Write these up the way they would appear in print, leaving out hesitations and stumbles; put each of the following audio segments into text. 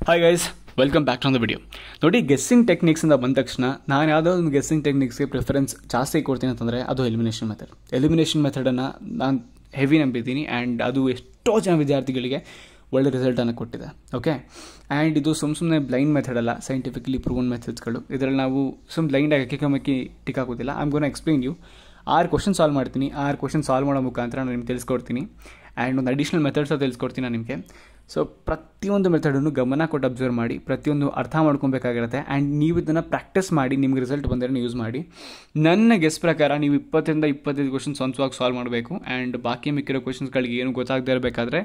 Hi guys, welcome back to the video. ನೋಡಿ, guessing ಟೆಕ್ನಿಕ್ಸಿಂದ ಬಂದ ತಕ್ಷಣ ನಾನು ಯಾವುದೋ ಒಂದು ಗೆಸ್ಸಿಂಗ್ ಟೆಕ್ನಿಕ್ಸ್ಗೆ ಪ್ರಿಫರೆನ್ಸ್ ಜಾಸ್ತಿ ಕೊಡ್ತೀನಿ ಅಂತಂದರೆ ಅದು ಎಲಿಮಿನೇಷನ್ ಮೆಥಡ್. ಎಲಿಮಿನೇಷನ್ ಮೆಥಡನ್ನು ನಾನು ಹೆವಿ ನಂಬಿದ್ದೀನಿ ಆ್ಯಂಡ್ ಅದು ಎಷ್ಟೋ ಜನ ವಿದ್ಯಾರ್ಥಿಗಳಿಗೆ ಒಳ್ಳೆ ರಿಸಲ್ಟನ್ನು ಕೊಟ್ಟಿದೆ. ಓಕೆ, ಆ್ಯಂಡ್ ಇದು ಸುಮ್ಮನೆ ಬ್ಲೈಂಡ್ ಮೆಥಡ್ ಅಲ್ಲ, ಸೈಂಟಿಫಿಕಲಿ ಪ್ರೂವನ್ ಮೆಥಡ್ಸ್ಗಳು. ಇದರಲ್ಲಿ ನಾವು ಬ್ಲೈಂಡಾಗಿ ಅಕ್ಕಿಕಮ್ಮಕ್ಕಿ ಟಿಕ್ ಹಾಕೋದಿಲ್ಲ. I am gonna explain you. 6 question solve ಮಾಡ್ತೀನಿ. 6 ಕ್ವಶನ್ ಸಾಲ್ವ್ ಮಾಡೋ ಮುಖಾಂತರ ನಾನು ನಿಮ್ಗೆ ತಿಳಿಸ್ಕೊಡ್ತೀನಿ ಆ್ಯಂಡ್ ಒಂದು ಅಡಿಷ್ನಲ್ ಮೆಥಡ್ಸ ತಿಳಿಸ್ಕೊಡ್ತೀನಿ ನಾನು ನಿಮಗೆ. ಸೊ ಪ್ರತಿಯೊಂದು ಮೆಥಡನ್ನು ಗಮನ ಕೊಟ್ಟು ಅಬ್ಸರ್ವ್ ಮಾಡಿ, ಪ್ರತಿಯೊಂದು ಅರ್ಥ ಮಾಡ್ಕೊಬೇಕಾಗಿರುತ್ತೆ ಆ್ಯಂಡ್ ನೀವು ಇದನ್ನು ಪ್ರಾಕ್ಟೀಸ್ ಮಾಡಿ ನಿಮ್ಗೆ ರಿಸಲ್ಟ್ ಬಂದರೆ ಯೂಸ್ ಮಾಡಿ. ನನ್ನ ಗೆಸ್ ಪ್ರಕಾರ ನೀವು 20-25 ಕ್ವಶನ್ ಸ್ವಂತವಾಗಿ ಸಾಲ್ವ್ ಮಾಡಬೇಕು ಆ್ಯಂಡ್ ಬಾಕಿ ಮಿಕ್ಕಿರೋ ಕ್ವಶನ್ಸ್ಗಳಿಗೆ ಏನು ಗೊತ್ತಾಗದೇ ಇರಬೇಕಾದ್ರೆ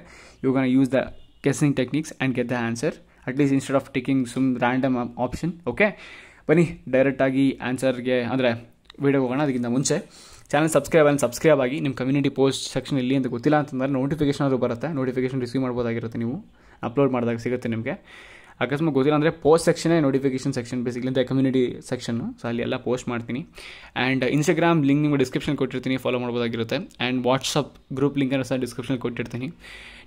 you can use the guessing techniques and get the answer at least instead of taking some random option. Okay, ಬನ್ನಿ ಡೈರೆಕ್ಟಾಗಿ ಆನ್ಸರ್ಗೆ ಅಂದರೆ ವೀಡಿಯೋಗೆ ಹೋಗೋಣ. ಅದಕ್ಕಿಂತ ಮುಂಚೆ ಚಾನಲ್ ಸಬ್ಸ್ಕ್ರೈಬ್ ಆಗಿ. ನಿಮ್ಮ ಕಮ್ಯುನಿಟಿ ಪೋಸ್ಟ್ ಸೆಕ್ಷನ್ ಇಲ್ಲಿ ಅಂತ ಗೊತ್ತಿಲ್ಲ ಅಂತಂದರೆ ನೋಟಿಫಿಕೇಶನ್ ಆದರೂ ಬರುತ್ತೆ. ನೋಟಿಫಿಕೇಶನ್ ರಿಸೀವ್ ಮಾಡ್ಬೋದಾಗಿರುತ್ತೆ, ನೀವು ಅಪ್ಲೋಡ್ ಮಾಡಿದಾಗ ಸಿಗುತ್ತೆ ನಿಮಗೆ. ಅಕಸ್ಮಾತ್ ಗೊತ್ತಿಲ್ಲ ಅಂದರೆ ಪೋಸ್ಟ್ ಸೆಕ್ಷನೇ ನೋಟಿಫಿಕೇಶನ್ ಸೆಕ್ಷನ್, ಬೇಸಿಕ್ಲಿ ಅಂತ ಕಮ್ಯುನಿಟಿ ಸೆಕ್ಷನ್ನು. ಸೊ ಅಲ್ಲಿ ಎಲ್ಲ ಪೋಸ್ಟ್ ಮಾಡ್ತೀನಿ ಆ್ಯಂಡ್ ಇನ್ಸ್ಟಾಗ್ರಾಮ್ ಲಿಂಕ್ ನಿಮಗೆ ಡಿಸ್ಕ್ರಿಪ್ಷನ್ ಕೊಟ್ಟಿರ್ತೀನಿ, ಫಾಲೋ ಮಾಡ್ಬೋದಾಗಿರುತ್ತೆ. ಆ್ಯಂಡ್ ವಾಟ್ಸಪ್ ಗ್ರೂಪ್ ಲಿಂಕನ್ನು ಸಹ ಡಿಸ್ಕ್ರಿಪ್ಷನ್ ಕೊಟ್ಟಿರ್ತೀನಿ.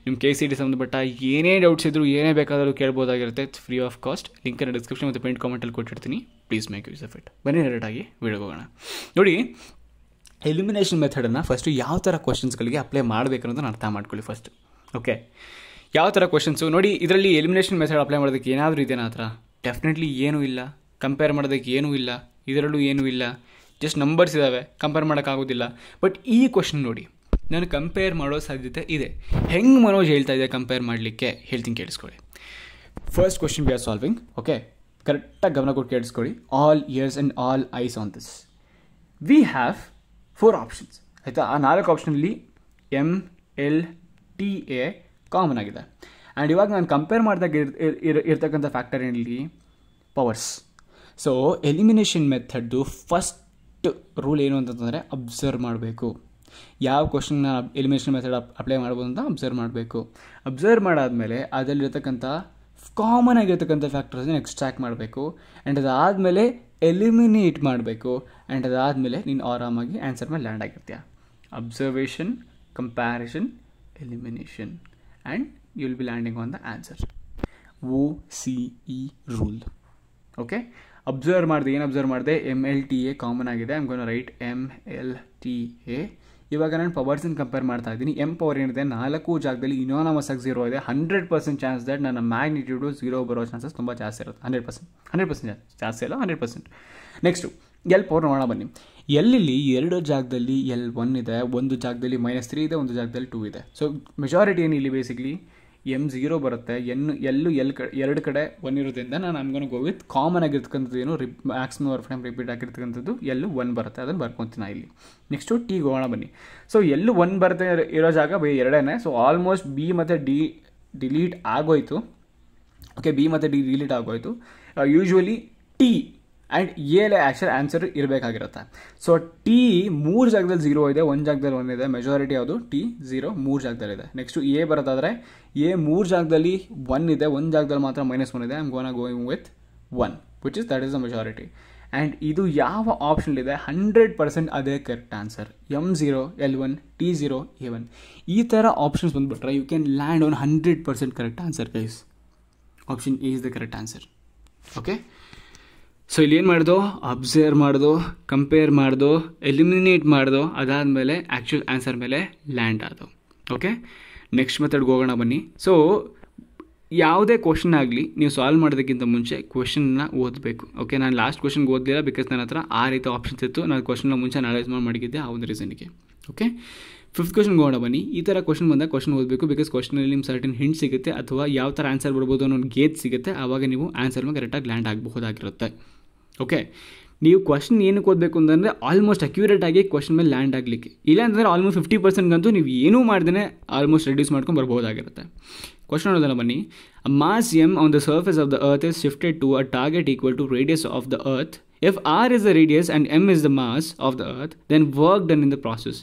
ನಿಮ್ಮ KCT ಸಂಬಂಧಪಟ್ಟ ಏನೇ ಡೌಟ್ಸ್ ಇದ್ದರೂ ಏನೇ ಬೇಕಾದರೂ ಕೇಳ್ಬೋದಾಗಿರುತ್ತೆ, ಫ್ರೀ ಆಫ್ ಕಾಸ್ಟ್. ಲಿಂಕನ್ನು ಡಿಸ್ಕ್ರಿಪ್ಷನ್ ಮತ್ತು ಪೇಂಟ್ ಕಾಮೆಂಟಲ್ಲಿ ಕೊಟ್ಟಿರ್ತೀನಿ. Please make use of it. ಬನ್ನಿ ಡೈರೆಕ್ಟಾಗಿ ವೀಡಿಯೋಗೆ ಹೋಗೋಣ. ನೋಡಿ, ಎಲಿಮಿನೇಷನ್ ಮೆಥಡನ್ನು ಫಸ್ಟು ಯಾವ ಥರ ಕ್ವಶನ್ಸ್ಗಳಿಗೆ ಅಪ್ಲೈ ಮಾಡಬೇಕು ಅನ್ನೋದನ್ನು ಅರ್ಥ ಮಾಡ್ಕೊಳ್ಳಿ ಫಸ್ಟ್. ಓಕೆ, ಯಾವ ಥರ ಕ್ವಶನ್ಸು ನೋಡಿ. ಇದರಲ್ಲಿ ಎಲಿಮಿನೇಷನ್ ಮೆಥಡ್ ಅಪ್ಲೈ ಮಾಡೋದಕ್ಕೆ ಏನಾದರೂ ಇದೆಯಾ ಆ ಥರ? ಡೆಫಿನೆಟ್ಲಿ ಏನೂ ಇಲ್ಲ. ಕಂಪೇರ್ ಮಾಡೋದಕ್ಕೆ ಏನೂ ಇಲ್ಲ, ಇದರಲ್ಲೂ ಏನೂ ಇಲ್ಲ. ಜಸ್ಟ್ ನಂಬರ್ಸ್ ಇದ್ದಾವೆ, ಕಂಪೇರ್ ಮಾಡೋಕ್ಕಾಗೋದಿಲ್ಲ. ಬಟ್ ಈ ಕ್ವಶನ್ ನೋಡಿ, ನಾನು ಕಂಪೇರ್ ಮಾಡೋ ಸಾಧ್ಯತೆ ಇದೆ. ಹೆಂಗೆ ಮನೋಜ್ ಹೇಳ್ತಾ ಇದೆ ಕಂಪೇರ್ ಮಾಡಲಿಕ್ಕೆ ಹೇಳ್ತೀನಿ, ಕೇಳಿಸ್ಕೊಳ್ಳಿ. First question we are solving. Okay, ಕರೆಕ್ಟಾಗಿ ಗಮನ ಕೊಟ್ಟು ಕೇಳಿಸ್ಕೊಳ್ಳಿ. All ears and all eyes on this. We have 4 options, ಆಯಿತಾ? ಆ 4 ಆಪ್ಷನಲ್ಲಿ MLTA ಕಾಮನ್ ಆಗಿದೆ. ಆ್ಯಂಡ್ ಇವಾಗ ನಾನು ಕಂಪೇರ್ ಮಾಡಿದಾಗ ಇರ್ತಕ್ಕಂಥ ಫ್ಯಾಕ್ಟರ್ ಏನಿಲ್ಲಿ ಪವರ್ಸ್. ಸೊ ಎಲಿಮಿನೇಷನ್ ಮೆಥಡ್ದು ಫಸ್ಟ್ ರೂಲ್ ಏನು ಅಂತಂದರೆ ಅಬ್ಸರ್ವ್ ಮಾಡಬೇಕು. ಯಾವ ಕ್ವಶನ್ನ ಎಲಿಮಿನೇಷನ್ ಮೆಥಡ್ ಅಪ್ಲೈ ಮಾಡ್ಬೋದು ಅಂತ ಅಬ್ಸರ್ವ್ ಮಾಡಬೇಕು. ಅಬ್ಸರ್ವ್ ಮಾಡಾದಮೇಲೆ ಅದರಲ್ಲಿರ್ತಕ್ಕಂಥ ಕಾಮನ್ ಆಗಿರ್ತಕ್ಕಂಥ ಫ್ಯಾಕ್ಟರ್ಸ್ನ ಎಕ್ಸ್ಟ್ರಾಕ್ಟ್ ಮಾಡಬೇಕು ಆ್ಯಂಡ್ ಅದಾದಮೇಲೆ ಎಲಿಮಿನೇಟ್ ಮಾಡಬೇಕು. ಆ್ಯಂಡ್ ಅದಾದಮೇಲೆ ನೀನು ಆರಾಮಾಗಿ ಆನ್ಸರ್ ಮೇಲೆ ಲ್ಯಾಂಡ್ ಆಗಿರ್ತೀಯ. Observation, comparison, elimination and you will be landing on the answer. OCE rule. Okay, observe ಮಾಡಿದೆ. ಏನು ಅಬ್ಸರ್ವ್ ಮಾಡಿದೆ? MLTA ಕಾಮನ್ ಆಗಿದೆ. I am gonna write MLTA. ಇವಾಗ ನಾನು ಪವರ್ಸನ್ನು ಕಂಪೇರ್ ಮಾಡ್ತಾ ಇದ್ದೀನಿ. M ಪವರ್ ಏನಿದೆ 4 ಜಾಗದಲ್ಲಿ ಇನಾನಮಸ್ ಆಗಿ 0 ಇದೆ. 100% ಚಾನ್ಸ್ ದಟ್ ನನ್ನ ಮ್ಯಾಗ್ನಿಟ್ಯೂಡು 0 ಬರೋ ಚಾನ್ಸಸ್ ತುಂಬ ಜಾಸ್ತಿ ಇರುತ್ತೆ. 100% ಜಾಸ್ತಿ ಅಲ್ಲ, 100%. ನೆಕ್ಸ್ಟು L ಪವರ್ ನೋಡೋಣ ಬನ್ನಿ. ಎಲ್ಲಿ 2 ಜಾಗದಲ್ಲಿ L1 ಇದೆ, ಒಂದು ಜಾಗದಲ್ಲಿ -3 ಇದೆ, ಒಂದು ಜಾಗದಲ್ಲಿ 2 ಇದೆ. ಸೊ ಮೆಜಾರಿಟಿ ಏನು ಇಲ್ಲಿ ಬೇಸಿಕ್ಲಿ M0 ಬರುತ್ತೆ. L 2 ಕಡೆ 1 ಇರೋದ್ರಿಂದ ನಾನು ನಮ್ಗೆ ಗೋ ವಿತ್ ಕಾಮನ್ ಆಗಿರ್ತಕ್ಕಂಥದ್ದು ಏನು ಮ್ಯಾಕ್ಸಿಮಮ್ ಆರ್ ಟೈಮ್ ರಿಪೀಟ್ ಆಗಿರ್ತಕ್ಕಂಥದ್ದು L 1 ಬರುತ್ತೆ. ಅದನ್ನು ಬರ್ಕೊತೀನಿ ಇಲ್ಲಿ. ನೆಕ್ಸ್ಟು T ಹೋಗೋಣ ಬನ್ನಿ. ಸೊ L 1 ಬರುತ್ತೆ ಇರೋ ಜಾಗ 2. ಸೊ ಆಲ್ಮೋಸ್ಟ್ B ಮತ್ತು D ಡಿಲೀಟ್ ಆಗೋಯ್ತು. ಓಕೆ, B ಮತ್ತು D ಡಿಲೀಟ್ ಆಗೋಯ್ತು. ಯೂಶ್ವಲಿ T ಆ್ಯಂಡ್ ಎಲೆ ಆ್ಯಕ್ಚುಲ್ ಆನ್ಸರ್ ಇರಬೇಕಾಗಿರುತ್ತೆ. ಸೊ T 3 ಜಾಗದಲ್ಲಿ 0 ಇದೆ, 1 ಜಾಗದಲ್ಲಿ 1 ಇದೆ. ಮೆಜಾರಿಟಿ ಯಾವುದು? T 0 3 ಜಾಗದಲ್ಲಿದೆ. ನೆಕ್ಸ್ಟು A ಬರೋದಾದರೆ A 3 ಜಾಗದಲ್ಲಿ 1 ಇದೆ, 1 ಜಾಗದಲ್ಲಿ ಮಾತ್ರ -1 ಇದೆ. I am gonna going with 1 which is that is the majority. And ಇದು ಯಾವ ಆಪ್ಷನ್ಲಿದೆ 100% ಅದೇ correct answer. M0, L1, T0, A1 ಈ ಥರ ಆಪ್ಷನ್ಸ್ ಬಂದುಬಿಟ್ರೆ you can land on 100% correct answer guys. Option A is the correct answer. Okay, so ಇಲ್ಲಿ ಏನು ಮಾಡ್ದೋ? Observe ಮಾಡ್ದೋ, ಕಂಪೇರ್ ಮಾಡ್ದೋ, ಎಲಿಮಿನೇಟ್ ಮಾಡ್ದೋ, ಅದಾದಮೇಲೆ ಆ್ಯಕ್ಚುಲ್ ಆನ್ಸರ್ ಮೇಲೆ ಲ್ಯಾಂಡ್ ಆದೋ. ಓಕೆ, ನೆಕ್ಸ್ಟ್ ಮೆಥಡ್ಗೆ ಹೋಗೋಣ ಬನ್ನಿ. ಸೊ ಯಾವುದೇ ಕ್ವಶನ್ ಆಗಲಿ ನೀವು ಸಾಲ್ವ್ ಮಾಡೋದಕ್ಕಿಂತ ಮುಂಚೆ ಕ್ವಶನ್ನ ಓದಬೇಕು. ಓಕೆ, ನಾನು ಲಾಸ್ಟ್ ಕ್ವಶನ್ಗೆ ಓದಲಿಲ್ಲ ಬಿಕಾಸ್ ನನ್ನ ಹತ್ರ ಆ ರೀತಿ ಆಪ್ಷನ್ಸ್ ಇತ್ತು. ನಾನು ಕ್ವಶನ್ನ ಮುಂಚೆ ಅನಲೈಸ್ ಮಾಡಿದ್ದೆ ಆ ಒಂದು ರೀಸನ್ಗೆ. ಓಕೆ, 5th ಕ್ವಶನ್ಗೆ ಹೋಗೋಣ ಬನ್ನಿ. ಈ ಥರ ಕ್ವಶನ್ ಬಂದಾಗ ಕ್ವಶನ್ ಓದಬೇಕು ಬಿಕಾಸ್ ಕ್ವಶನಲ್ಲಿ ನಿಮ್ಮ ಸರ್ಟನ್ ಹಿಂಟ್ ಸಿಗುತ್ತೆ ಅಥವಾ ಯಾವ ಥರ ಆನ್ಸರ್ ಬರ್ಬೋದು ಅನ್ನೋ ಒಂದು ಗೇಜ್ ಸಿಗುತ್ತೆ. ಆವಾಗ ನೀವು ಆನ್ಸರ್ ಮೇಲೆ ಕರೆಕ್ಟಾಗಿ ಲ್ಯಾಂಡ್ ಆಗಬಹುದಾಗಿರುತ್ತೆ. ಓಕೆ, ನೀವು ಕ್ವಶನ್ ಏನಕ್ಕೆ ಓದಬೇಕು ಅಂತಂದರೆ ಆಲ್ಮೋಸ್ಟ್ ಅಕ್ಯುರೇಟಾಗಿ ಕ್ವಶನ್ ಮೇಲೆ ಲ್ಯಾಂಡ್ ಆಗಲಿಕ್ಕೆ. ಇಲ್ಲ ಅಂತಂದರೆ ಆಲ್ಮೋಸ್ಟ್ 50%ಗಂತೂ ನೀವು ಏನೂ ಮಾಡ್ದೇ ಆಲ್ಮೋಸ್ಟ್ ರೆಡ್ಯೂಸ್ ಮಾಡ್ಕೊಂಡು ಬರ್ಬೋದಾಗಿರುತ್ತೆ. ಕ್ವಶನ್ ನೋಡೋದಲ್ಲ ಬನ್ನಿ. Mass M on the surface of the earth is shifted to a target equal to radius of the earth. If R is the radius and M is the mass of the earth, then work done in the process.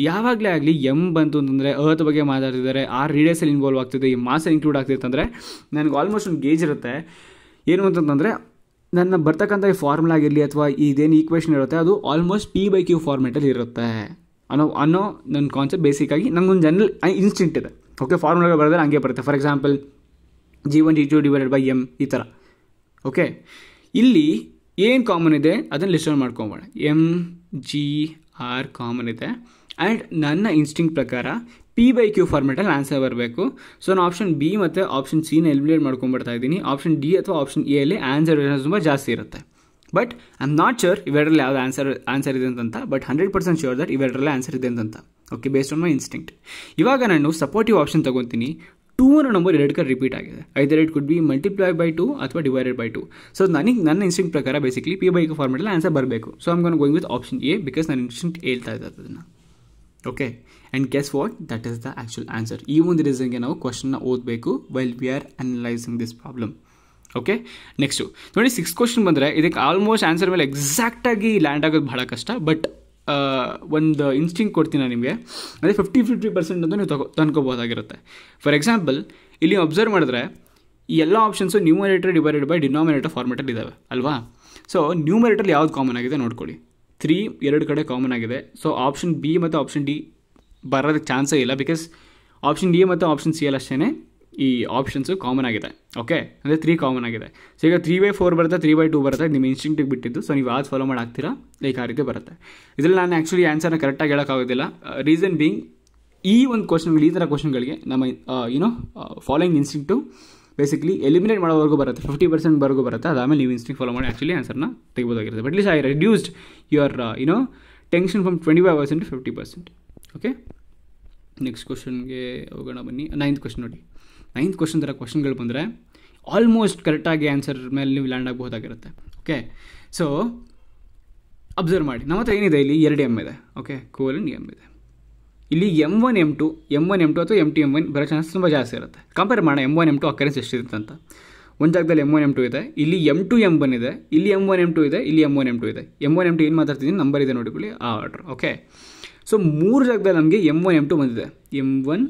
ಯಾವಾಗಲೇ ಆಗಲಿ M ಬಂತು ಅಂತಂದರೆ earth ಬಗ್ಗೆ ಮಾತಾಡ್ತಿದ್ದಾರೆ, R ರೇಡಿಯಸಲ್ಲಿ involve ಆಗ್ತಿದೆ, ಈ ಮಾಸಲ್ಲಿ include ಆಗ್ತಿದೆ ಅಂತಂದರೆ ನನಗೆ ಆಲ್ಮೋಸ್ಟ್ ಒಂದು ಗೇಜ್ ಇರುತ್ತೆ. ಏನು ಅಂತಂದರೆ ನನ್ನ ಬರ್ತಕ್ಕಂಥ ಈ ಫಾರ್ಮುಲಾ ಆಗಿರಲಿ ಅಥವಾ ಇದೇನು ಈಕ್ವೇಷನ್ ಇರುತ್ತೆ ಅದು ಆಲ್ಮೋಸ್ಟ್ P/Q ಫಾರ್ಮೆಟಲ್ಲಿ ಇರುತ್ತೆ ಅನ್ನೋ ನನ್ನ ಕಾನ್ಸೆಪ್ಟ್. ಬೇಸಿಕ್ಕಾಗಿ ನನಗೊಂದು ಜನರಲ್ ಇನ್ಸ್ಟಿಂಕ್ಟ್ ಇದೆ. ಓಕೆ, ಫಾರ್ಮುಲಾಗಳು ಬರೆದ್ರೆ ಹಂಗೆ ಬರುತ್ತೆ. For example G1 G2 divided by M ಈ ಥರ. ಓಕೆ, ಇಲ್ಲಿ ಏನು ಕಾಮನ್ ಇದೆ ಅದನ್ನು ಲಿಸ್ಟ್ ಮಾಡ್ಕೊಂಬೋಣ. MGR ಕಾಮನ್ ಇದೆ ಆ್ಯಂಡ್ ನನ್ನ ಇನ್ಸ್ಟಿಂಕ್ಟ್ ಪ್ರಕಾರ P/Q ಫಾರ್ಮೆಟಲ್ಲಿ ಆನ್ಸರ್ ಬರಬೇಕು. ಸೊ ನಾನು ಆಪ್ಷನ್ ಬಿ ಮತ್ತು ಆಪ್ಷನ್ ಸಿನ ಎಲಿಮಿನೇಟ್ ಮಾಡ್ಕೊಂಡ್ಬರ್ತಾ ಇದ್ದೀನಿ. ಆಪ್ಷನ್ ಡಿ ಅಥವಾ ಆಪ್ಷನ್ ಎ ಅಲ್ಲಿ ಆನ್ಸರ್ ತುಂಬ ಜಾಸ್ತಿ ಇರುತ್ತೆ. But I am not sure ಇವೆರಡರಲ್ಲಿ ಯಾವ್ದು ಆನ್ಸರ್ ಇದೆ ಅಂತ, ಬಟ್ 100% ಶ್ಯೂರ್ ದಟ್ ಇವೆರಡರಲ್ಲೇ ಆನ್ಸರ್ ಇದೆ ಅಂತ. Okay, based on my instinct. ಇವಾಗ ನಾನು ಸಪೋರ್ಟಿವ್ ಆಪ್ಷನ್ ತೊಗೊತೀನಿ. 2 ಅನ್ನೋ ನಂಬರ್ 2 ಕಡೆ ರಿಪೀಟ್ ಆಗಿದೆ. Either it could be multiply by 2 ಅಥವಾ ಡಿವೈಡೆಡ್ ಬೈ 2. ಸೊ ನನ್ನ ಇನ್ಸ್ಟಿಂಕ್ಟ್ ಪ್ರಕಾರ ಬೇಸಿಕಲಿ P/Q ಫಾರ್ಮೆಟಲ್ಲಿ ಆನ್ಸರ್ ಬರಬೇಕು. So I am going with option A because ನನ್ನ ಇನ್ಸ್ಟಿಂಕ್ಟ್ ಹೇಳ್ತಾ ಇದ್ದಾರೆ ಅದನ್ನು. Okay, and guess what, that is the actual answer. ಈ ಒಂದು ರೀಸನ್ಗೆ ನಾವು ಕ್ವಶನ್ನ ಓದಬೇಕು while we are analysing this problem. Okay, next ನೋಡಿ, 6th ಕ್ವಶನ್ ಬಂದರೆ ಇದಕ್ಕೆ ಆಲ್ಮೋಸ್ಟ್ ಆನ್ಸರ್ ಮೇಲೆ ಎಕ್ಸಾಕ್ಟಾಗಿ ಲ್ಯಾಂಡ್ ಆಗೋದು ಬಹಳ ಕಷ್ಟ. ಬಟ್ ಒಂದು ಇನ್ಸ್ಟಿಂಕ್ಟ್ ಕೊಡ್ತೀನಿ ನಾನು ನಿಮಗೆ, ಅದೇ 50% ಅಂತ ನೀವು ತಂದ್ಕೋಬೋದಾಗಿರುತ್ತೆ. ಫಾರ್ ಎಕ್ಸಾಂಪಲ್, ಇಲ್ಲಿ ಅಬ್ಸರ್ವ್ ಮಾಡಿದ್ರೆ ಈ ಎಲ್ಲ options numerator divided by denominator ಫಾರ್ಮೆಟಲ್ಲಿ ಇದ್ದಾವೆ ಅಲ್ವಾ. ಸೊ ನ್ಯೂಮರೇಟರ್ ಯಾವ್ದು ಕಾಮನ್ ಆಗಿದೆ ನೋಡ್ಕೊಳ್ಳಿ. 3 2 ಕಡೆ ಕಾಮನ್ ಆಗಿದೆ. ಸೊ ಆಪ್ಷನ್ ಬಿ ಮತ್ತು ಆಪ್ಷನ್ ಡಿ ಬರೋದಕ್ಕೆ ಚಾನ್ಸೇ ಇಲ್ಲ, ಬಿಕಾಸ್ ಆಪ್ಷನ್ ಡಿ ಮತ್ತು ಆಪ್ಷನ್ ಸಿ ಅಲ್ಲಿ ಅಷ್ಟೇ ಈ ಆಪ್ಷನ್ಸು ಕಾಮನ್ ಆಗಿದೆ. ಓಕೆ, ಅಂದರೆ 3 ಕಾಮನ್ ಆಗಿದೆ. ಸೊ ಈಗ 3/4 ಬರುತ್ತೆ, 3/2 ಬರುತ್ತೆ, ನಿಮ್ಮ ಇನ್ಸ್ಟಿಂಕ್ಟಿಗೆ ಬಿಟ್ಟಿದ್ದು. ಸೊ ನೀವು ಯಾವ್ದು ಫಾಲೋ ಮಾಡಿ ಆಗ್ತೀರಾ ಲೈಕ್ ಆ ರೀತಿ ಬರುತ್ತೆ. ಇದರಲ್ಲಿ ನಾನು ಆ್ಯಕ್ಚುಲಿ ಆನ್ಸರ್ನ ಕರೆಕ್ಟಾಗಿ ಹೇಳೋಕ್ಕಾಗೋದಿಲ್ಲ. ರೀಸನ್ ಬೀಯಿಂಗ್, ಈ ಒಂದು ಕ್ವಶನ್ಗಳು, ಈ ಥರ ಕ್ವಶನ್ಗಳಿಗೆ ನಮ್ಮ ಫಾಲೋಯಿಂಗ್ ಇನ್ಸ್ಟಿಂಕ್ಟು ಬೇಸಿಕಲಿ ಎಲಿಮಿನೇಟ್ ಮಾಡೋವರೆಗೂ ಬರುತ್ತೆ, 50% ಬರುತ್ತೆ. ಅದಾದಮೇಲೆ ನೀವು ಇನ್ಸ್ಟಿಂಕ್ಟ್ ಫಾಲೋ ಮಾಡಿ ಆ್ಯಕ್ಚುಲಿ ಆನ್ಸರ್ನ ತೆಗಿಬೋದಾಗಿರುತ್ತೆ. But least I reduced your tension from 25% to 50%. Okay, next ಕ್ವಶನ್ಗೆ ಹೋಗೋಣ ಬನ್ನಿ. 9th ಕ್ವಶನ್ ನೋಡಿ. 9th ಕ್ವಶನ್ ಥರ ಕ್ವಶನ್ಗಳು ಬಂದರೆ ಆಲ್ಮೋಸ್ಟ್ ಕರೆಕ್ಟಾಗಿ ಆನ್ಸರ್ ಮೇಲೆ ನೀವು ಲ್ಯಾಂಡ್ ಆಗಬಹುದಾಗಿರುತ್ತೆ. ಓಕೆ, ಸೊ ಅಬ್ಸರ್ವ್ ಮಾಡಿ, ನಮ್ಮ ಹತ್ರ ಏನಿದೆ, ಇಲ್ಲಿ 2 M ಇದೆ. ಓಕೆ, ಕೋಲನ್ M ಇದೆ. ಇಲ್ಲಿ M1 M2 ಅಥವಾ M2 M1 ಬರೋ ಚಾನ್ಸ್ ತುಂಬ ಜಾಸ್ತಿ ಇರುತ್ತೆ. ಕಂಪೇರ್ ಮಾಡೋಣ M1 M2 ಅಕರೆನ್ಸ್ ಎಷ್ಟಿರುತ್ತೆ ಅಂತ. ಒಂದು ಜಾಗದಲ್ಲಿ M1 M2 ಇದೆ, ಇಲ್ಲಿ M2 M1 ಇದೆ, ಇಲ್ಲಿ M1 M2 ಇದೆ, ಇಲ್ಲಿ M1 M2 ಇದೆ. M1 M2 ಏನು ಮಾತಾಡ್ತಿದ್ದೀನಿ, ನಂಬರ್ ಇದೆ ನೋಡಿಕೊಳ್ಳಿ, ಆ ಆರ್ಡ್ರ್. ಓಕೆ, ಸೊ 3 ಜಾಗದಲ್ಲಿ ನಮಗೆ M1 M2 ಬಂದಿದೆ. M1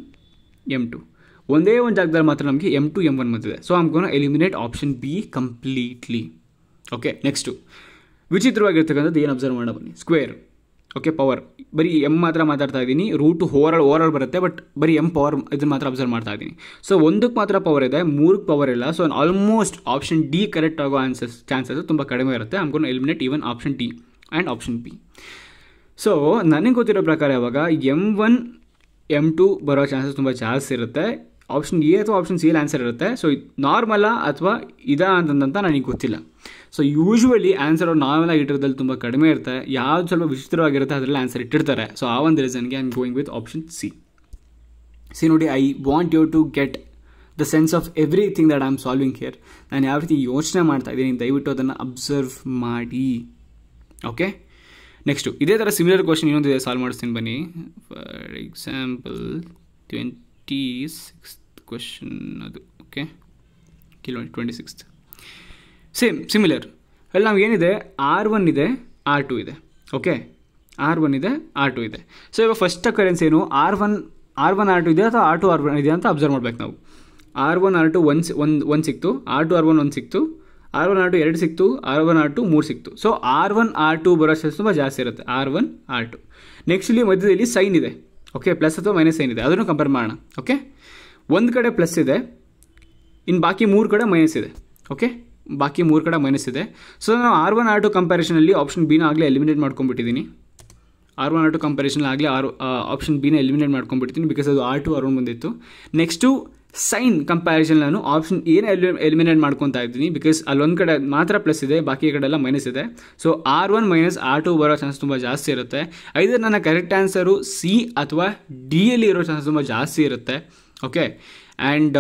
M2 ಒಂದೇ ಒಂದು ಜಾಗದಲ್ಲಿ ಮಾತ್ರ ನಮಗೆ M2 M1 ಬಂದಿದೆ. So I'm gonna eliminate option B completely. Okay, next ವಿಚಿತ್ರವಾಗಿರ್ತಕ್ಕಂಥದ್ದು ಏನು ಅಬ್ಸರ್ವ್ ಮಾಡೋಣ ಬನ್ನಿ. ಸ್ಕ್ವೇರ್. ಓಕೆ, ಪವರ್ ಬರೀ M ಮಾತ್ರ ಮಾತಾಡ್ತಾ ಇದ್ದೀನಿ. ರೂಟು ಓವರಾಲ್ ಬರುತ್ತೆ, ಬಟ್ ಬರೀ M ಪವರ್ ಇದನ್ನು ಮಾತ್ರ ಅಬ್ಸರ್ವ್ ಮಾಡ್ತಾ ಇದ್ದೀನಿ. ಸೊ 1ಕ್ಕೆ ಮಾತ್ರ ಪವರ್ ಇದೆ, 3ಕ್ಕೆ ಪವರ್ ಇಲ್ಲ. So almost option D correct ಆಗೋ ಚಾನ್ಸಸ್ ತುಂಬ ಕಡಿಮೆ ಇರುತ್ತೆ. I'm gonna eliminate even option D and option B. So ನನಗೆ ಗೊತ್ತಿರೋ ಪ್ರಕಾರ ಇವಾಗ M1 M2 ಬರೋ ಚಾನ್ಸಸ್ ತುಂಬ ಜಾಸ್ತಿ ಇರುತ್ತೆ. ಆಪ್ಷನ್ ಎ ಅಥವಾ ಆಪ್ಷನ್ ಸಿ ಆನ್ಸರ್ ಇರುತ್ತೆ. ಸೊ ನಾರ್ಮಲಾ ಅಥವಾ ಇದಾ ಅಂತಂತ ನನಗೆ ಗೊತ್ತಿಲ್ಲ. ಸೊ ಯೂಶ್ವಲಿ ಆನ್ಸರ್ ನಾರ್ಮಲಾಗಿ ಇಟ್ಟಿರೋದ್ರಲ್ಲಿ ತುಂಬ ಕಡಿಮೆ ಇರುತ್ತೆ. ಯಾವ್ದು ಸ್ವಲ್ಪ ವಿಚಿತ್ರವಾಗಿರುತ್ತೆ ಅದರಲ್ಲಿ ಆನ್ಸರ್ ಇಟ್ಟಿರ್ತಾರೆ. ಸೊ ಆ ಒಂದು ರೀಸನ್ಗೆ I am going with option C. ನೋಡಿ, I want you to get the sense of everything that I am solving here. ನಾನು ಯಾವ ರೀತಿ ಯೋಚನೆ ಮಾಡ್ತಾ ಇದ್ದೀನಿ ದಯವಿಟ್ಟು ಅದನ್ನು ಅಬ್ಸರ್ವ್ ಮಾಡಿ. ಓಕೆ, ನೆಕ್ಸ್ಟು ಇದೇ ಥರ ಸಿಮಿಲರ್ ಕ್ವಶನ್ ಇನ್ನೊಂದು ಸಾಲ್ವ್ ಮಾಡಿಸ್ತೀನಿ ಬನ್ನಿ. ಫಾರ್ ಎಕ್ಸಾಂಪಲ್ 26th ಕ್ವಶನ್ ಅದು. ಓಕೆ, 26th ಸಿಮಿಲರ್ ಅಲ್ಲಿ ನಮಗೇನಿದೆ, R1 ಇದೆ, R2 ಇದೆ. ಓಕೆ, R1 ಇದೆ, R2 ಇದೆ. ಸೊ ಇವಾಗ ಫಸ್ಟ್ ಅಕರೆನ್ಸ್ ಏನು, R1 R2 ಇದೆ ಅಥವಾ R2 R1 ಇದೆ ಅಂತ ಅಬ್ಸರ್ವ್ ಮಾಡ್ಬೇಕು ನಾವು. R1 R2 ಒಂದು ಸಿಕ್ತು, R2 R1 ಒಂದು ಸಿಕ್ತು, R1 R2 2 ಸಿಕ್ತು, R1 R2 3 ಸಿಕ್ತು. ಸೊ R1 R2 ಬರೋ ಚಾನ್ಸ್ ತುಂಬ ಜಾಸ್ತಿ ಇರುತ್ತೆ. R1 R2 ನೆಕ್ಸ್ಟ್ ಇಲ್ಲಿ ಮಧ್ಯದಲ್ಲಿ ಸೈನ್ ಇದೆ. ಓಕೆ, ಪ್ಲಸ್ ಅಥವಾ ಮೈನಸ್ ಸೈನ್ ಇದೆ, ಅದನ್ನು ಕಂಪೇರ್ ಮಾಡೋಣ. ಓಕೆ, ಒಂದು ಕಡೆ ಪ್ಲಸ್ ಇದೆ, ಇನ್ನು ಬಾಕಿ 3 ಕಡೆ ಮೈನಸ್ ಇದೆ. ಓಕೆ, ಬಾಕಿ 3 ಕಡೆ ಮೈನಸ್ ಇದೆ. ಸೊ ನಾನು R1 R2 ಕಂಪ್ಯಾರಿಷನಲ್ಲಿ ಆಪ್ಷನ್ ಬಿನ ಆಗಲೇ ಎಲಿಮಿನೇಟ್ ಮಾಡ್ಕೊಂಡ್ಬಿಟ್ಟಿದ್ದೀನಿ. R1 R2 ಕಂಪ್ಯಾರಿಷನ್ ಆಗಲೇ ಆಪ್ಷನ್ ಬಿನ ಎಲಿಮಿನೇಟ್ ಮಾಡ್ಕೊಂಡ್ಬಿಟ್ಟಿದ್ದೀನಿ ಬಿಕಾಸ್ ಅದು R2 R1 ಬಂದಿತ್ತು. ನೆಕ್ಸ್ಟು ಸೈನ್ ಕಂಪ್ಯಾರಿಸನ್ ನಾನು ಆಪ್ಷನ್ ಏನೇ ಎಲಿಮಿನೇಟ್ ಮಾಡ್ಕೊತಾ ಇದ್ದೀನಿ ಬಿಕಾಸ್ ಅಲ್ಲೊಂದು ಕಡೆ ಮಾತ್ರ ಪ್ಲಸ್ ಇದೆ, ಬಾಕಿ ಕಡೆ ಎಲ್ಲ ಮೈನಸ್ ಇದೆ. ಸೊ R1 ಮೈನಸ್ R2 ಬರೋ ಚಾನ್ಸ್ ತುಂಬ ಜಾಸ್ತಿ ಇರುತ್ತೆ. ಐದರ್ ನನ್ನ ಕರೆಕ್ಟ್ ಆನ್ಸರು ಸಿ ಅಥವಾ ಡಿ ಅಲ್ಲಿ ಇರೋ ಚಾನ್ಸ್ ತುಂಬ ಜಾಸ್ತಿ ಇರುತ್ತೆ. Okay, and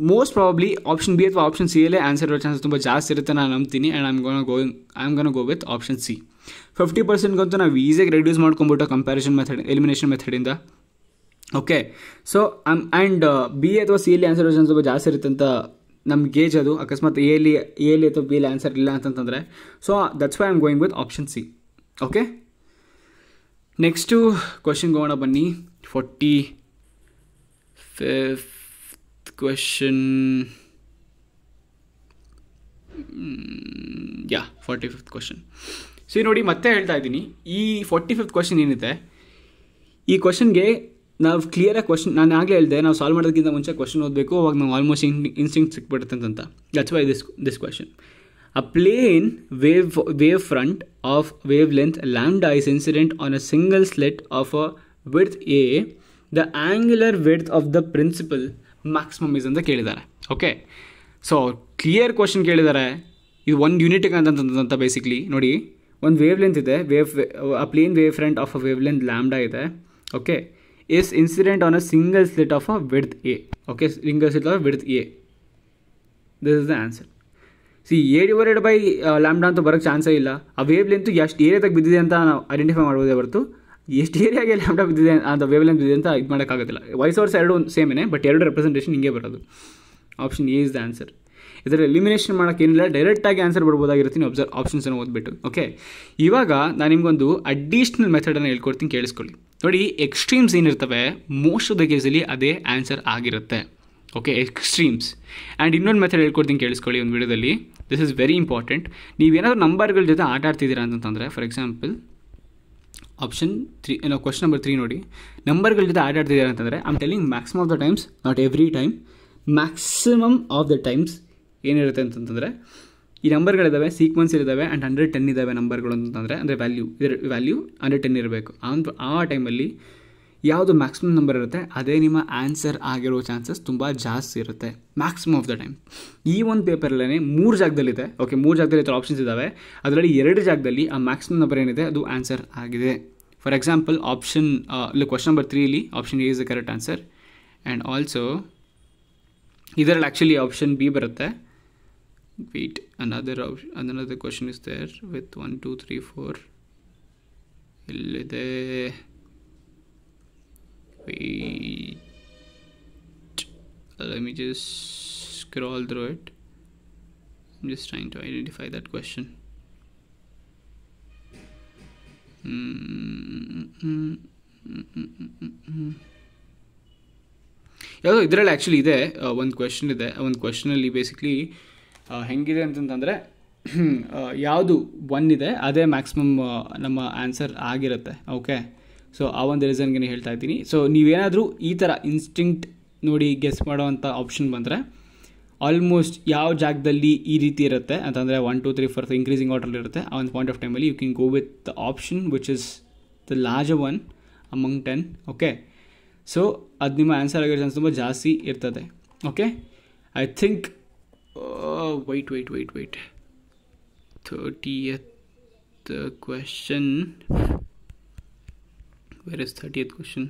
most probably option B ಅಥವಾ ಆಪ್ಷನ್ ಸಿ ಯಲ್ಲೇ ಆನ್ಸರ್ ಇರೋ ಚಾನ್ಸಸ್ ತುಂಬ ಜಾಸ್ತಿ ಇರುತ್ತೆ ನಾನು ನಂಬ್ತೀನಿ. And I am gonna go with option C. 50%ಗಂತೂ ನಾವು ಈಸಿಯಾಗಿ ರೆಡ್ಯೂಸ್ ಮಾಡ್ಕೊಂಬಿಟ್ಟು ಕಂಪ್ಯಾರಿಸನ್ ಮೆಥಡ್, ಎಲಿಮಿನೇಷನ್ ಮೆಥಡಿಂದ. ಓಕೆ, ಸೊ ಆ್ಯಂಡ್ ಬಿ ಅಥವಾ ಸಿಯಲ್ಲಿ ಆನ್ಸರ್ ಇರೋ ಚಾನ್ಸ್ ತುಂಬ ಜಾಸ್ತಿ ಇರುತ್ತೆ ಅಂತ ನಮ್ಗೆ ಗೇಜ್ ಅದು. ಅಕಸ್ಮಾತ್ ಎ ಅಲ್ಲಿ ಅಥವಾ ಬಿ ಅಲ್ಲಿ ಆನ್ಸರ್ ಇಲ್ಲ ಅಂತಂತಂದರೆ, so that's why I am going with option C. Okay, next ಕ್ವಶನ್ಗೆ ಹೋಗೋಣ ಬನ್ನಿ. 45th question. 45th question. So ನೋಡಿ, ಮತ್ತೆ ಹೇಳ್ತಾ ಇದ್ದೀನಿ, ಈ 45th ಕ್ವೆಶನ್ ಏನಿದೆ, ಈ ಕ್ವೆಶನ್ಗೆ ನಾವು ಕ್ಲಿಯರಾಗಿ ಕ್ವಶನ್, ನಾನು ಆಗಲೇ ಹೇಳಿದೆ, ನಾವು ಸಾಲ್ವ್ ಮಾಡೋದಕ್ಕಿಂತ ಮುಂಚೆ ಕ್ವಶನ್ ಓದಬೇಕು, ಅವಾಗ ನಾವು ಆಲ್ಮೋಸ್ಟ್ ಇನ್ಸ್ಟಿಂಕ್ಟ್ ಸಿಕ್ಬಿಡುತ್ತೆ ಅಂತ. That's why this question. A plane wave front of wavelength lambda is incident on a single slit of a width a. The angular width of the principal maximum is ಅಂತ ಕೇಳಿದ್ದಾರೆ. Okay, so clear question ಕೇಳಿದ್ದಾರೆ. ಇದು ಒಂದು ಯೂನಿಟಿಗೆ ಅಂತ basically ನೋಡಿ, ಒಂದು wave length ಇದೆ, a plane wave front of a wavelength lambda ಇದೆ. Okay, is incident on a single slit of a width a. Okay, single slit of width a. This is the answer. C A/by lambda ಅಂತ ಬರೋಕ್ಕೆ ಚಾನ್ಸೇ ಇಲ್ಲ. ಆ wave length ಎಷ್ಟು ಏರಿಯಾದಾಗ ಬಿದ್ದಿದೆ ಅಂತ ನಾವು ಐಡೆಂಟಿಫೈ ಮಾಡ್ಬೋದೇ ಹೊರತು ಎಷ್ಟು ಏರಿಯಾಗೆ ಲ್ಯಾಂಬ್ಡಾ ಬಿದ್ದಿದೆ ಅಂತ ವೇವ್ ಲೆಂತ್ ಬಿದ್ದಿದೆ ಅಂತ ಇದು ಮಾಡೋಕ್ಕಾಗೋದಿಲ್ಲ. ವೈಸ್ ವರ್ಸ ಎರಡು ಸೇಮೇನೆ, ಬಟ್ ಎರಡು ರೆಪ್ರೆಸೆಂಟೇಷನ್ ಹಿಂಗೆ ಬರೋದು. Option A is the answer. ಇದರ ಎಲಿಮಿನೇಷನ್ ಮಾಡೋಕ್ಕೇನಿಲ್ಲ, ಡೈರೆಕ್ಟಾಗಿ ಆನ್ಸರ್ ಬರ್ಬೋದಾಗಿರುತ್ತೆ ನೀವು ಆಪ್ಷನ್ಸನ್ನು ಓದ್ಬಿಟ್ಟು. ಓಕೆ, ಇವಾಗ ನಾನು ನಿಮಗೊಂದು ಅಡಿಷ್ನಲ್ ಮೆಥಡನ್ನು ಹೇಳ್ಕೊಡ್ತೀನಿ, ಕೇಳಿಸ್ಕೊಳ್ಳಿ. ನೋಡಿ, ಎಕ್ಸ್ಟ್ರೀಮ್ಸ್ ಏನಿರ್ತವೆ ಮೋಸ್ಟ್ ಆಫ್ ದ ಕೇಸಲ್ಲಿ ಅದೇ ಆನ್ಸರ್ ಆಗಿರುತ್ತೆ. Okay, extremes. ಆ್ಯಂಡ್ ಇನ್ನೊಂದು ಮೆಥಡ್ ಹೇಳ್ಕೊಡ್ತೀನಿ, ಕೇಳಿಸ್ಕೊಳ್ಳಿ ಒಂದು ವಿಡಿಯೋದಲ್ಲಿ. This is very important. ನೀವೇನಾದರೂ ನಂಬರ್ಗಳ ಜೊತೆ ಆಟ ಆಡ್ತಿದ್ದೀರಾ ಅಂತಂದರೆ, ಫಾರ್ ಎಕ್ಸಾಂಪಲ್ ಆಪ್ಷನ್ 3, ನಾವು ಕ್ವಶನ್ ನಂಬರ್ 3 ನೋಡಿ, ನಂಬರ್ಗಳ ಜೊತೆ ಆಟ ಆಡ್ತಿದ್ದೀರಾ ಅಂತಂದರೆ I am telling maximum of the times, not every time, maximum of the times ಏನಿರುತ್ತೆ ಅಂತಂದರೆ ಈ ನಂಬರ್ಗಳಿದ್ದಾವೆ, ಸೀಕ್ವೆನ್ಸ್ ಇದ್ದಾವೆ ಆ್ಯಂಡ್ 110 ಇದ್ದಾವೆ ನಂಬರ್ಗಳು ಅಂತಂದರೆ, ಅಂದರೆ ವ್ಯಾಲ್ಯೂ 110 ಇರಬೇಕು. ಆ ಟೈಮಲ್ಲಿ ಯಾವುದು ಮ್ಯಾಕ್ಸಿಮಮ್ ನಂಬರ್ ಇರುತ್ತೆ ಅದೇ ನಿಮ್ಮ ಆನ್ಸರ್ ಆಗಿರೋ ಚಾನ್ಸಸ್ ತುಂಬ ಜಾಸ್ತಿ ಇರುತ್ತೆ ಮ್ಯಾಕ್ಸಿಮಮ್ ಆಫ್ ದ ಟೈಮ್. ಈ ಒಂದು ಪೇಪರಲ್ಲೇ 3 ಜಾಗದಲ್ಲಿದೆ. ಓಕೆ, 3 ಜಾಗದಲ್ಲಿ ಥರ ಆಪ್ಷನ್ಸ್ ಇದ್ದಾವೆ, ಅದರಲ್ಲಿ 2 ಜಾಗದಲ್ಲಿ ಆ ಮ್ಯಾಕ್ಸಿಮಮ್ ನಂಬರ್ ಏನಿದೆ ಅದು ಆನ್ಸರ್ ಆಗಿದೆ. For example question number 3 option A is the correct answer. And also ಇದರಲ್ಲಿ ಆ್ಯಕ್ಚುಲಿ ಆಪ್ಷನ್ ಬಿ ಬರುತ್ತೆ. Wait, another question is there with 1 2 3 4. ಎಲ್ಲಿದೆ? Wait, let me just scroll through it. I'm just trying to identify that question. ಯಾವುದೋ ಇದರಲ್ಲಿ actually ಇದೆ, ಒಂದು question ಇದೆ. ಒಂದು ಕ್ವೆಶನಲ್ಲಿ basically ಹೆಂಗಿದೆ ಅಂತಂತಂದರೆ, ಯಾವುದು 1 ಇದೆ ಅದೇ ಮ್ಯಾಕ್ಸಿಮಮ್ ನಮ್ಮ ಆನ್ಸರ್ ಆಗಿರುತ್ತೆ. ಓಕೆ, ಸೊ ಆ ಒಂದು ರೀಸನ್ಗೆ ಹೇಳ್ತಾ ಇದ್ದೀನಿ. ಸೊ ನೀವೇನಾದರೂ ಈ ಥರ ಇನ್ಸ್ಟಿಂಕ್ಟ್ ನೋಡಿ ಗೆಸ್ ಮಾಡೋವಂಥ ಆಪ್ಷನ್ ಬಂದರೆ, ಆಲ್ಮೋಸ್ಟ್ ಯಾವ ಜಾಗದಲ್ಲಿ ಈ ರೀತಿ ಇರುತ್ತೆ ಅಂತಂದರೆ 1 2 3 4 ಇನ್ಕ್ರೀಸಿಂಗ್ ಆರ್ಡರ್ ಇರುತ್ತೆ, ಆ ಒಂದು ಪಾಯಿಂಟ್ ಆಫ್ ಟೈಮಲ್ಲಿ you can go with the option which is the larger one among 10. Okay, so ಅದು ನಿಮ್ಮ ಆನ್ಸರ್ ಆಗಿರೋ ಚಾನ್ಸ್ ತುಂಬ ಜಾಸ್ತಿ ಇರ್ತದೆ. Okay, I think wait 30th question. Where is 30th question?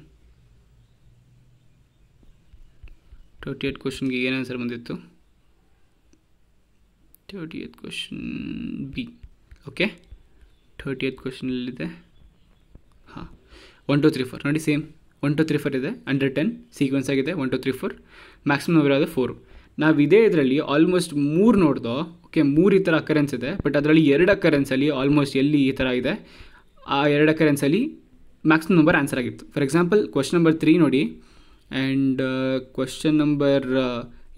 30th questionಗೆ ಏನು ಆನ್ಸರ್ ಬಂದಿತ್ತು? 30th question B. Okay, 30th questionಲ್ಲಿದೆ. ಹಾಂ, 1 2 3 4 ನೋಡಿ, ಸೇಮ್ 1 2 3 4 ಇದೆ, 110 ಸೀಕ್ವೆನ್ಸ್ ಆಗಿದೆ. 1 2 3 4 ಮ್ಯಾಕ್ಸಿಮಮ್ ನಂಬರ್ ಯಾವುದು 4. ನಾವು ಇದೇ ಇದರಲ್ಲಿ ಆಲ್ಮೋಸ್ಟ್ 3 ನೋಡ್ದೋ. ಓಕೆ, 3 ಈ ಥರ ಅಕರೆನ್ಸ್ ಇದೆ, ಬಟ್ ಅದರಲ್ಲಿ 2 ಅಕರೆನ್ಸಲ್ಲಿ ಆಲ್ಮೋಸ್ಟ್ ಎಲ್ಲಿ ಈ ಥರ ಇದೆ, ಆ 2 ಅಕರೆನ್ಸಲ್ಲಿ ಮ್ಯಾಕ್ಸಿಮಮ್ ನಂಬರ್ ಆನ್ಸರ್ ಆಗಿತ್ತು. ಫಾರ್ ಎಕ್ಸಾಂಪಲ್ ಕ್ವಶನ್ ನಂಬರ್ 3 ನೋಡಿ, ಆ್ಯಂಡ್ ಕ್ವಶನ್ ನಂಬರ್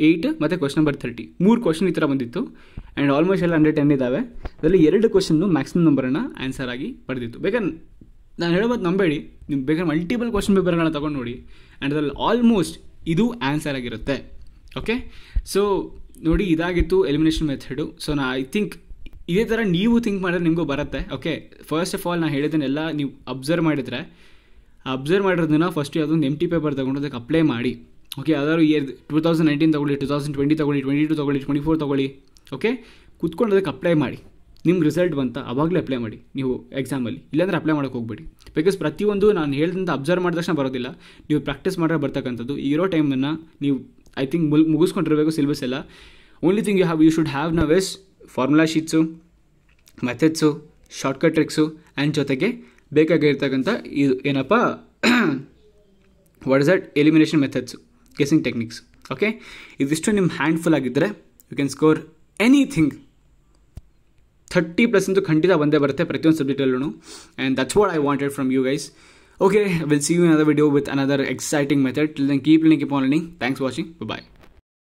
8 ಮತ್ತು ಕ್ವಶನ್ ನಂಬರ್ 30, 3 ಕ್ವಶನ್ ಈ ಥರ ಬಂದಿತ್ತು. ಆ್ಯಂಡ್ ಆಲ್ಮೋಸ್ಟ್ ಎಲ್ಲ 110 ಇದ್ದಾವೆ. ಅದರಲ್ಲಿ 2 ಕ್ವಶನ್ನು ಮ್ಯಾಕ್ಸಿಮಮ್ ನಂಬರನ್ನು ಆನ್ಸರ್ ಆಗಿ ಪಡೆದಿತ್ತು. ಬೇಕಾದ್ರೆ ನಾನು ಹೇಳೋದು ನಂಬೇಡಿ, ನೀವು ಬೇಕಾದ್ರೆ ಮಲ್ಟಿಪಲ್ ಕ್ವಶನ್ ಪೇಪರ್ಗಳನ್ನ ತೊಗೊಂಡು ನೋಡಿ, ಆ್ಯಂಡ್ ಅದರಲ್ಲಿ ಆಲ್ಮೋಸ್ಟ್ ಇದು ಆನ್ಸರ್ ಆಗಿರುತ್ತೆ. ಓಕೆ, ಸೊ ನೋಡಿ, ಇದಾಗಿತ್ತು elimination method. So I think ಇದೇ ಥರ ನೀವು ಥಿಂಕ್ ಮಾಡಿದ್ರೆ ನಿಮಗೂ ಬರುತ್ತೆ. ಓಕೆ, ಫಸ್ಟ್ ಆಫ್ ಆಲ್ ನಾನು ಹೇಳಿದ್ದನ್ನೆಲ್ಲ ನೀವು ಅಬ್ಸರ್ವ್ ಮಾಡಿದರೆ, ಅಬ್ಸರ್ವ್ ಮಾಡಿರೋದನ್ನ ಫಸ್ಟ್ ಯಾವುದೊಂದು ಎಂಟಿ ಪೇಪರ್ ತೊಗೊಂಡು ಅದಕ್ಕೆ ಅಪ್ಲೈ ಮಾಡಿ. ಓಕೆ, ಯಾವ್ದಾದ್ರು 2019 ತೊಗೊಳ್ಳಿ, 2020 ತೊಗೊಳ್ಳಿ, 22 ತೊಗೊಳ್ಳಿ, 24 ತೊಗೊಳ್ಳಿ. ಓಕೆ, ಕೂತ್ಕೊಂಡು ಅದಕ್ಕೆ ಅಪ್ಲೈ ಮಾಡಿ. ನಿಮ್ಗೆ ರಿಸಲ್ಟ್ ಬಂತ ಆವಾಗಲೇ ಅಪ್ಲೈ ಮಾಡಿ ನೀವು ಎಕ್ಸಾಮಲ್ಲಿ, ಇಲ್ಲಾಂದರೆ ಅಪ್ಲೈ ಮಾಡೋಕ್ಕೆ ಹೋಗ್ಬೇಡಿ. ಬಿಕಾಸ್ ಪ್ರತಿಯೊಂದು ನಾನು ಹೇಳಿದಂಥ ಅಬ್ಸರ್ವ್ ಮಾಡಿದ ತಕ್ಷಣ ಬರೋದಿಲ್ಲ, ನೀವು ಪ್ರಾಕ್ಟೀಸ್ ಮಾಡಿದ್ರೆ ಬರ್ತಕ್ಕಂಥದ್ದು. ಇರೋ ಟೈಮನ್ನು ನೀವು ಐ ಥಿಂಕ್ ಮುಗಿಸ್ಕೊಂಡಿರಬೇಕು ಸಿಲೆಬಸ್ ಎಲ್ಲ. Only thing you should have now is formula sheets, methods, shortcut tricks, and ಜೊತೆಗೆ ಬೇಕಾಗಿರ್ತಕ್ಕಂಥ ಇದು ಏನಪ್ಪ what is that elimination methods, guessing techniques. Okay, ಇದಿಷ್ಟು ನಿಮ್ಮ ಹ್ಯಾಂಡ್ಫುಲ್ ಆಗಿದ್ದರೆ ಯು ಕ್ಯಾನ್ ಸ್ಕೋರ್ ಎನಿಥಿಂಗ್. 30+ ಅಂತೂ ಖಂಡಿತ ಬಂದೇ ಬರುತ್ತೆ ಪ್ರತಿಯೊಂದು ಸಬ್ಜೆಕ್ಟಲ್ಲೂ. And that's what I wanted from you guys. Okay, we'll see you in another video with another exciting method. Till then, keep learning, keep on learning. Thanks for watching. Bye-bye.